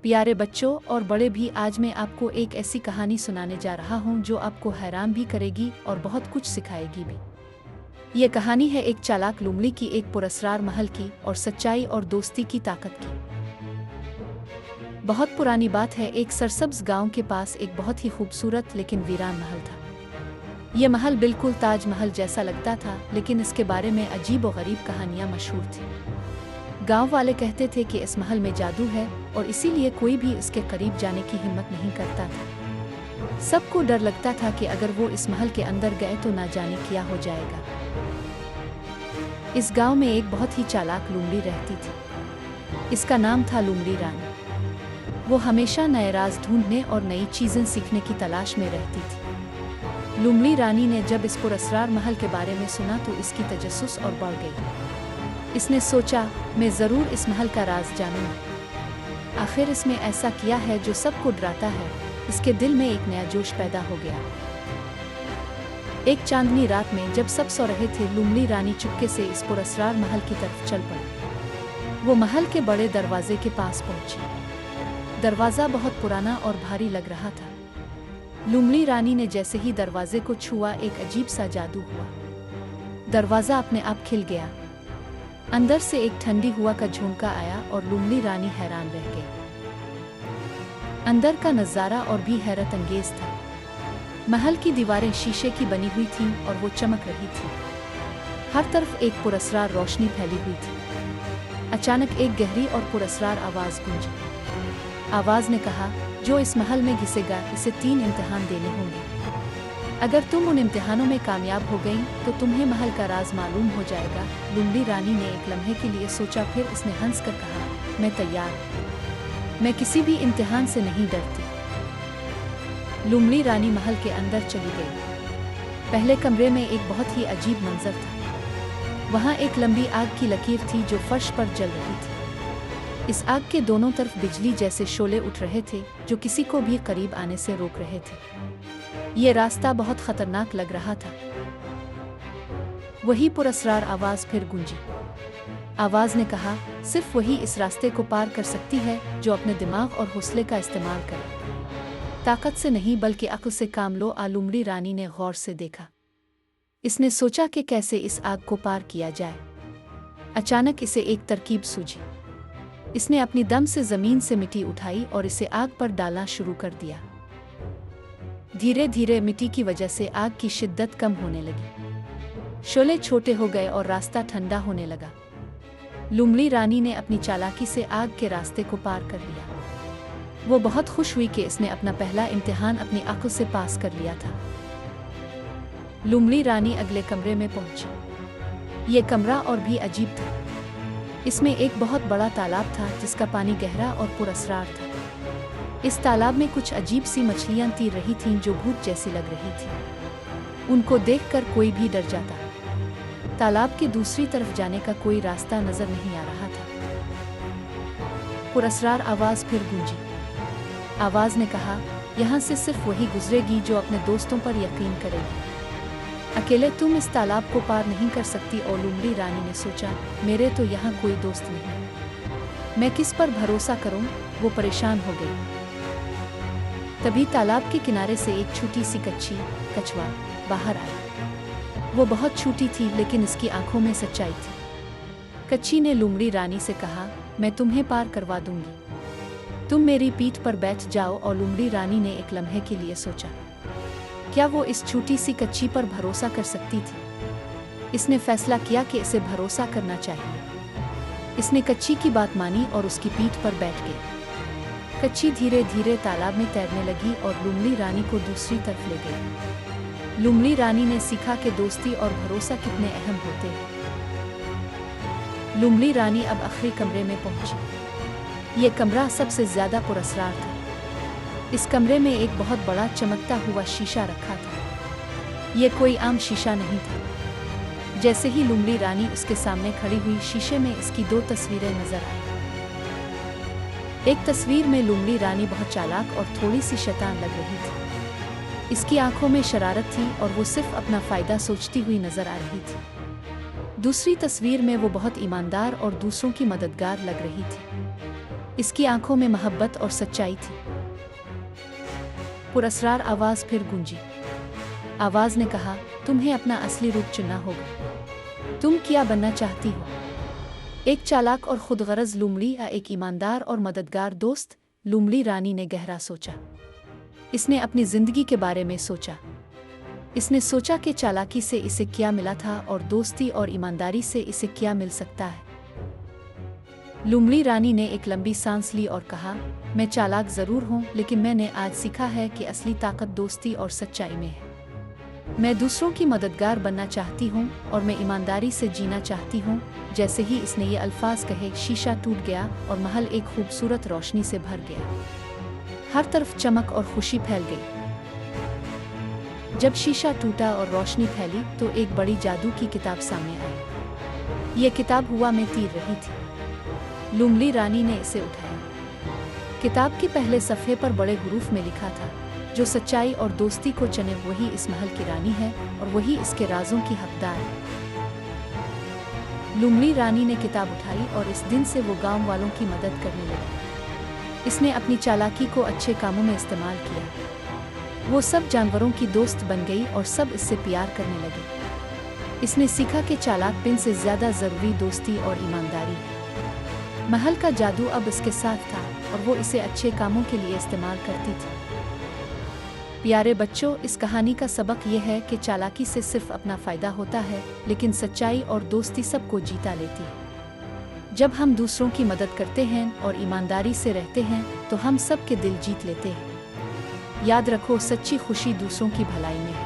प्यारे बच्चों और बड़े भी, आज मैं आपको एक ऐसी कहानी सुनाने जा रहा हूँ जो आपको हैरान भी करेगी और बहुत कुछ सिखाएगी भी। ये कहानी है एक चालाक लोमड़ी की, एक पुरस्कार महल की और सच्चाई और दोस्ती की ताकत की। बहुत पुरानी बात है, एक सरसब्ज गांव के पास एक बहुत ही खूबसूरत लेकिन वीरान महल था। ये महल बिल्कुल ताजमहल जैसा लगता था, लेकिन इसके बारे में अजीब और गरीब कहानियाँ मशहूर थी। गांव वाले कहते थे कि इस महल में जादू है और इसीलिए कोई भी इसके करीब जाने की हिम्मत नहीं करता था। सबको डर लगता था कि अगर वो इस महल के अंदर गए तो ना जाने क्या हो जाएगा। इस गांव में एक बहुत ही चालाक लोमड़ी रहती थी। इसका नाम था लोमड़ी रानी। वो हमेशा नए राज ढूंढने और नई चीजें सीखने की तलाश में रहती थी। लोमड़ी रानी ने जब इस पुरस्कार महल के बारे में सुना तो इसकी तजस्सुस और बढ़ गई। इसने सोचा, मैं जरूर इस महल का राज जानूंगा। आखिर इसमें ऐसा किया है जो सबको डराता है। इसके दिल में एक नया जोश पैदा हो गया। एक चांदनी रात में जब सब सो रहे थे, लोमड़ी रानी चुपके से इस पुरस्कार महल की तरफ चल पड़ी। वो महल के बड़े दरवाजे के पास पहुंची। दरवाजा बहुत पुराना और भारी लग रहा था। लोमड़ी रानी ने जैसे ही दरवाजे को छुआ, एक अजीब सा जादू हुआ। दरवाजा अपने आप खिल गया। अंदर से एक ठंडी हवा का झोंका आया और लोमड़ी रानी हैरान रह गई। अंदर का नजारा और भी हैरत अंगेज था। महल की दीवारें शीशे की बनी हुई थीं और वो चमक रही थी। हर तरफ एक पुरस्कार रोशनी फैली हुई थी। अचानक एक गहरी और पुरस्कार आवाज गूंजी। आवाज ने कहा, जो इस महल में घुसेगा इसे 3 इम्तिहान देने होंगे। अगर तुम उन इम्तिहानों में कामयाब हो गई तो तुम्हें महल का राज मालूम हो जाएगा। लोमड़ी रानी ने एक लम्हे के लिए सोचा, फिर उसने हंसकर कहा, मैं तैयार हूं। मैं किसी भी इम्तिहान से नहीं डरती। लोमड़ी रानी महल के अंदर चली गई। पहले कमरे में एक बहुत ही अजीब मंजर था। वहाँ एक लंबी आग की लकीर थी जो फर्श पर जल रही थी। इस आग के दोनों तरफ बिजली जैसे शोले उठ रहे थे जो किसी को भी करीब आने से रोक रहे थे। ये रास्ता बहुत खतरनाक लग रहा था। वही पुरस्कार आवाज फिर गूंजी। आवाज ने कहा, सिर्फ वही इस रास्ते को पार कर सकती है जो अपने दिमाग और हौसले का इस्तेमाल करे। ताकत से नहीं बल्कि अक्ल से काम लो। लोमड़ी रानी ने गौर से देखा। इसने सोचा कि कैसे इस आग को पार किया जाए। अचानक इसे एक तरकीब सूझी। इसने अपनी दम से जमीन से मिट्टी उठाई और इसे आग पर डालना शुरू कर दिया। धीरे धीरे मिट्टी की वजह से आग की शिद्दत कम होने लगी। शोले छोटे हो गए और रास्ता ठंडा होने लगा। लोमड़ी रानी ने अपनी चालाकी से आग के रास्ते को पार कर लिया। वो बहुत खुश हुई कि इसने अपना पहला इम्तिहान अपनी अक्ल से पास कर लिया था। लोमड़ी रानी अगले कमरे में पहुंची। ये कमरा और भी अजीब था। इसमें एक बहुत बड़ा तालाब था जिसका पानी गहरा और पुरस्कार था। इस तालाब में कुछ अजीब सी मछलियां तैर रही थीं जो भूत जैसी लग रही थीं। उनको देखकर कोई भी डर जाता। तालाब के दूसरी तरफ जाने का कोई रास्ता नजर नहीं आ रहा था। पुरस्कार आवाज फिर गूंजी। आवाज ने कहा, यहाँ से सिर्फ वही गुजरेगी जो अपने दोस्तों पर यकीन करेगी। अकेले तुम इस तालाब को पार नहीं कर सकती। और लोमड़ी रानी ने सोचा, मेरे तो यहाँ कोई दोस्त नहीं, मैं किस पर भरोसा करूं? वो परेशान हो गई। तभी तालाब के किनारे से एक छोटी सी कछुआ बाहर आई। वो बहुत छोटी थी लेकिन इसकी आंखों में सच्चाई थी। कच्छी ने लोमड़ी रानी से कहा, मैं तुम्हें पार करवा दूंगी, तुम मेरी पीठ पर बैठ जाओ। और लोमड़ी रानी ने एक लम्हे के लिए सोचा, क्या वो इस छोटी सी कच्छी पर भरोसा कर सकती थी? इसने फैसला किया कि इसे भरोसा करना चाहिए। इसने कच्छी की बात मानी और उसकी पीठ पर बैठ गई। कच्छी धीरे धीरे तालाब में तैरने लगी और लोमड़ी रानी को दूसरी तरफ ले गई। लोमड़ी रानी ने सीखा कि दोस्ती और भरोसा कितने अहम होते हैं। लोमड़ी रानी अब आखिरी कमरे में पहुंची। ये कमरा सबसे ज्यादा पुरस्कार था। इस कमरे में एक बहुत बड़ा चमकता हुआ शीशा रखा था। ये कोई आम शीशा नहीं था। जैसे ही लोमड़ी रानी उसके सामने खड़ी हुई, शीशे में इसकी 2 तस्वीरें नजर आई। एक तस्वीर में लोमड़ी रानी बहुत चालाक और थोड़ी सी शैतान लग रही थी। इसकी आंखों में शरारत थी और वो सिर्फ अपना फायदा सोचती हुई नजर आ रही थी। दूसरी तस्वीर में वो बहुत ईमानदार और दूसरों की मददगार लग रही थी। इसकी आंखों में मोहब्बत और सच्चाई थी। पुरस्कार आवाज फिर गूंजी। आवाज ने कहा, तुम्हें अपना असली रूप चुनना होगा। तुम क्या बनना चाहती हो? एक चालाक और खुदगर्ज लुमड़ी या एक ईमानदार और मददगार दोस्त? लुमड़ी रानी ने गहरा सोचा। इसने अपनी जिंदगी के बारे में सोचा। इसने सोचा कि चालाकी से इसे क्या मिला था और दोस्ती और ईमानदारी से इसे क्या मिल सकता है। लुमड़ी रानी ने एक लंबी सांस ली और कहा, मैं चालाक जरूर हूँ, लेकिन मैंने आज सीखा है कि असली ताकत दोस्ती और सच्चाई में है। मैं दूसरों की मददगार बनना चाहती हूँ और मैं ईमानदारी से जीना चाहती हूँ। जैसे ही इसने ये अल्फाज कहे, शीशा टूट गया और महल एक खूबसूरत रोशनी से भर गया। हर तरफ चमक और खुशी फैल गई। जब शीशा टूटा और रोशनी फैली तो एक बड़ी जादू की किताब सामने आई। यह किताब हवा में तीर रही थी। लुमड़ी रानी ने इसे उठाया। किताब के पहले सफ़े पर बड़े हुरूफ में लिखा था, जो सच्चाई और दोस्ती को चुने वही इस महल की रानी है और वही इसके राजों की हकदार है। लुमड़ी रानी ने किताब उठाई और इस दिन से वो गांव वालों की मदद करने लगी। इसने अपनी चालाकी को अच्छे कामों में इस्तेमाल किया। वो सब जानवरों की दोस्त बन गई और सब इससे प्यार करने लगे। इसने सीखा कि चालाकपन से ज़्यादा ज़रूरी दोस्ती और ईमानदारी है। महल का जादू अब इसके साथ था और वो इसे अच्छे कामों के लिए इस्तेमाल करती थी। प्यारे बच्चों, इस कहानी का सबक यह है कि चालाकी से सिर्फ अपना फ़ायदा होता है, लेकिन सच्चाई और दोस्ती सबको जीता लेती है। जब हम दूसरों की मदद करते हैं और ईमानदारी से रहते हैं तो हम सबके दिल जीत लेते हैं। याद रखो, सच्ची खुशी दूसरों की भलाई में है।